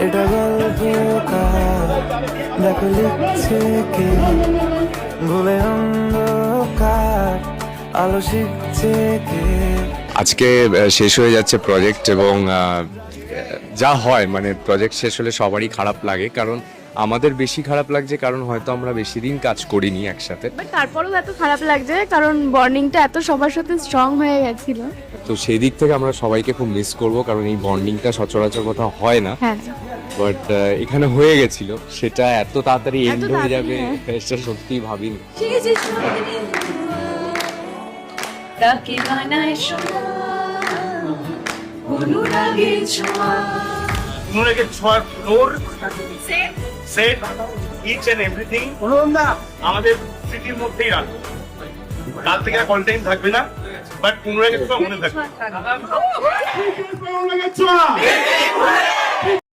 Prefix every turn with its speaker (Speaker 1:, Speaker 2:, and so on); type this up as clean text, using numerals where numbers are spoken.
Speaker 1: এটা গল্প দেখো লিখছে কে, ভুলে অন্ধকার আলো শিখছে কে।
Speaker 2: আজকে শেষ হয়ে যাচ্ছে প্রজেক্ট এবং যা হয় মানে প্রজেক্ট শেষ হলে সবারই খারাপ লাগে, কারণ আমাদের বেশি খারাপ লাগছে কারণ হয়তো আমরা বেশি দিন কাজ করিনি একসাথে।
Speaker 3: বাট তারপরেও এত খারাপ লাগছে কারণ বন্ডিংটা এত সবার সাথে স্ট্রং হয়ে গেছিল।
Speaker 2: তো সেই দিক থেকে আমরা সবাইকে খুব মিস করব, কারণ এই বন্ডিংটা সচরাচর কথা হয় না।
Speaker 3: হ্যাঁ,
Speaker 2: বাট এখানে হয়ে গেছিল, সেটা এত তাড়াতাড়ি
Speaker 3: এত
Speaker 2: এন্ড হয়ে
Speaker 3: তাড়াতাড়ি,
Speaker 2: যাবে
Speaker 3: হ্যাঁ।
Speaker 2: সেটা সত্যিই ভাবিনি।
Speaker 4: তাকে বানায় সোনা অনুরাগের ছোঁয়া
Speaker 5: অনুরাগের ছোঁয়ার floor set each and everything আমাদের স্মৃতির মধ্যেই রাখবো। কাল থেকে আর কন্টেন্ট থাকবে না, বাট অনুরাগের ছোঁয়া মনে থাকবে। অনুরাগের ছোঁয়া